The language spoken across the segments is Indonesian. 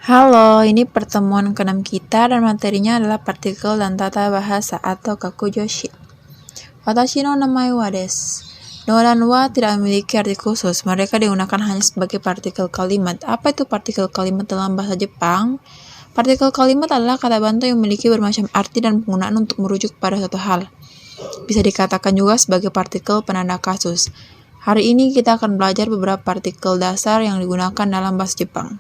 Halo, ini pertemuan ke-6 kita dan materinya adalah partikel dan tata bahasa atau kakujoshi. Watashi no namae wa desu. No dan wa tidak memiliki arti khusus, mereka digunakan hanya sebagai partikel kalimat. Apa itu partikel kalimat dalam bahasa Jepang? Partikel kalimat adalah kata bantu yang memiliki bermacam arti dan penggunaan untuk merujuk pada suatu hal. Bisa dikatakan juga sebagai partikel penanda kasus. Hari ini kita akan belajar beberapa partikel dasar yang digunakan dalam bahasa Jepang.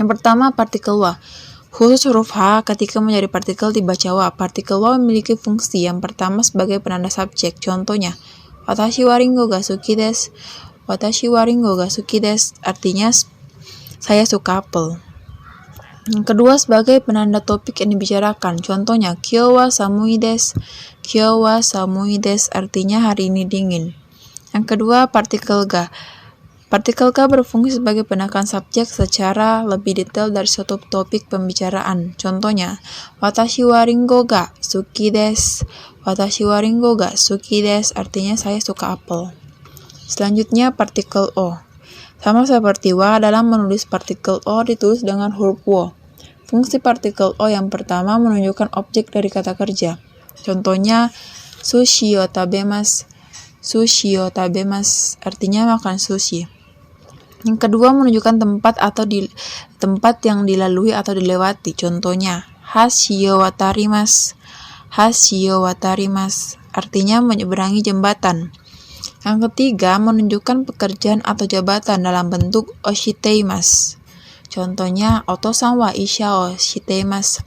Yang pertama, partikel wa. Khusus huruf H ketika menjadi partikel dibaca wa. Partikel wa memiliki fungsi yang pertama sebagai penanda subjek. Contohnya, watashi wa ringo ga suki desu. Watashi wa ringo ga suki desu artinya saya suka apel. Yang kedua, sebagai penanda topik yang dibicarakan. Contohnya, kyou wa samui desu. Kyou wa samui desu artinya hari ini dingin. Yang kedua, partikel ga. Partikel ga berfungsi sebagai penekan subjek secara lebih detail dari suatu topik pembicaraan. Contohnya, watashi wa ringo ga suki desu. Watashi wa ringo ga suki desu artinya saya suka apel. Selanjutnya, partikel o. Sama seperti wa, dalam menulis partikel o ditulis dengan huruf wo. Fungsi partikel o yang pertama menunjukkan objek dari kata kerja. Contohnya, sushi o tabemasu. Sushi o tabemasu artinya makan sushi. Yang kedua, menunjukkan tempat atau tempat yang dilalui atau dilewati. Contohnya, hashiyo watarimasu. Hashiyo watarimasu artinya menyeberangi jembatan. Yang ketiga, menunjukkan pekerjaan atau jabatan dalam bentuk oshiteimasu. Contohnya, otosan wa isha o shiteimasu.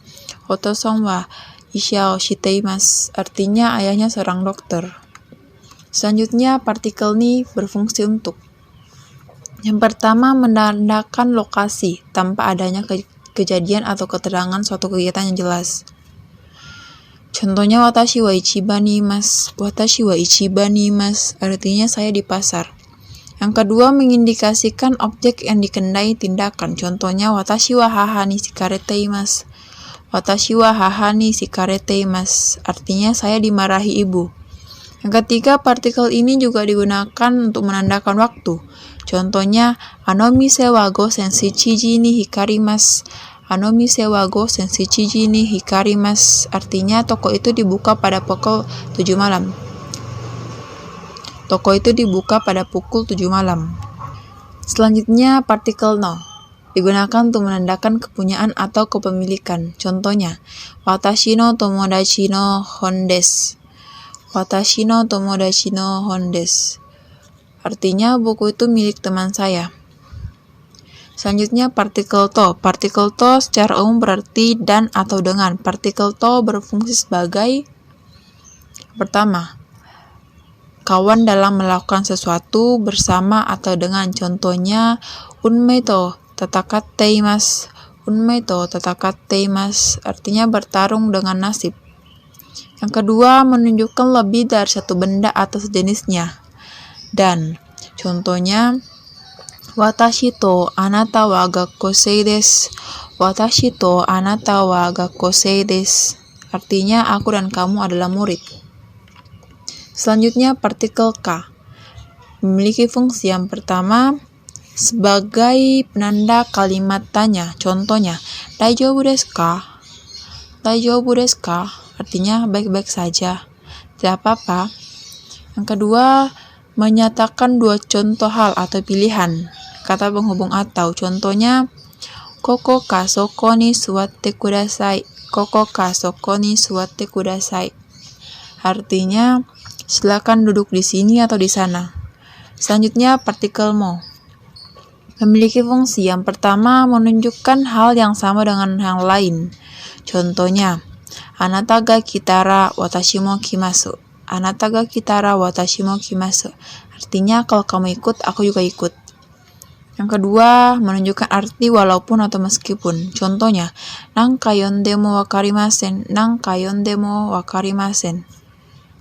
Otosan wa isha o shiteimasu artinya ayahnya seorang dokter. Selanjutnya, partikel ni berfungsi untuk. Yang pertama, menandakan lokasi tanpa adanya kejadian atau keterangan suatu kegiatan yang jelas. Contohnya, watashi wa ichiban ni imasu. Watashi wa ichiban ni imasu artinya saya di pasar. Yang kedua, mengindikasikan objek yang dikendai tindakan. Contohnya, watashi wa haha ni shikarete imasu. Watashi wa haha ni shikarete imasu artinya saya dimarahi ibu. Yang ketiga, partikel ini juga digunakan untuk menandakan waktu. Contohnya, mise wa gosen shichiji ni hikarimasu. Mise wa gosen shichiji ni hikarimasu artinya toko itu dibuka pada pukul 7 malam. Toko itu dibuka pada pukul 7 malam. Selanjutnya, partikel no. Digunakan untuk menandakan kepunyaan atau kepemilikan. Contohnya, watashi no tomodachi no hon desu. Watashi no tomodachi no hon desu artinya buku itu milik teman saya. Selanjutnya, partikel to. Partikel to secara umum berarti dan atau dengan. Partikel to berfungsi sebagai pertama, kawan dalam melakukan sesuatu bersama atau dengan. Contohnya, unmei to tatakatte imasu. Unmei to tatakatte imasu artinya bertarung dengan nasib. Yang kedua, menunjukkan lebih dari satu benda atau sejenisnya. Dan contohnya, watashi to anata wa gakkosei desu. Watashi to anata wa gakkosei desu artinya aku dan kamu adalah murid. Selanjutnya, partikel ka. Memiliki fungsi yang pertama sebagai penanda kalimat tanya. Contohnya, daijoubu desu ka? Daijoubu desu ka artinya baik-baik saja, tidak apa-apa. Yang kedua, menyatakan dua contoh hal atau pilihan kata penghubung atau. Contohnya, koko ka soko ni suwatte kudasai. Koko ka soko ni suwatte kudasai artinya silakan duduk di sini atau di sana. Selanjutnya, partikel mo. Memiliki fungsi yang pertama menunjukkan hal yang sama dengan yang lain. Contohnya, anata ga kitara watashi mo kimasu. Anata ga kitara watashi mo kimasu artinya kalau kamu ikut, aku juga ikut. Yang kedua, menunjukkan arti walaupun atau meskipun. Contohnya, nanka yondemo wakarimasen. Nanka yondemo wakarimasen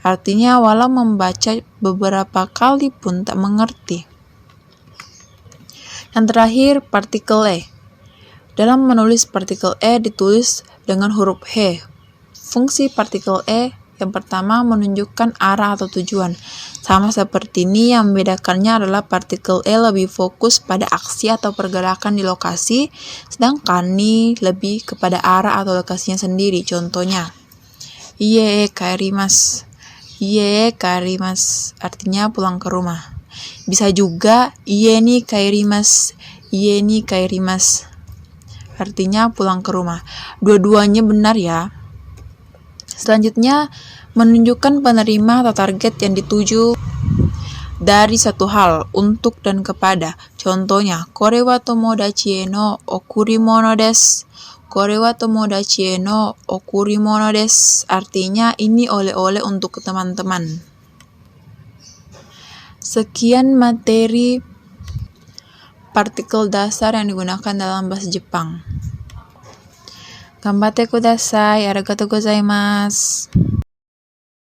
artinya walau membaca beberapa kali pun tak mengerti. Yang terakhir, partikel e. Dalam menulis partikel e ditulis dengan huruf he. Fungsi partikel e Yang pertama menunjukkan arah atau tujuan. Sama seperti ni, yang membedakannya adalah partikel E lebih fokus pada aksi atau pergerakan di lokasi, sedangkan ni lebih kepada arah atau lokasinya sendiri. Contohnya, iye kaerimasu. Iye kaerimasu artinya pulang ke rumah. Bisa juga iye ni kaerimasu. Iye ni kaerimasu artinya pulang ke rumah. Dua-duanya benar ya. Selanjutnya, menunjukkan penerima atau target yang dituju dari satu hal, untuk dan kepada. Contohnya, kore wa tomodachi no okurimono desu. Kore wa tomodachi no okurimono desu artinya ini oleh-oleh untuk teman-teman. Sekian materi partikel dasar yang digunakan dalam bahasa Jepang. Ganbatte kudasai. Arigatou gozaimasu.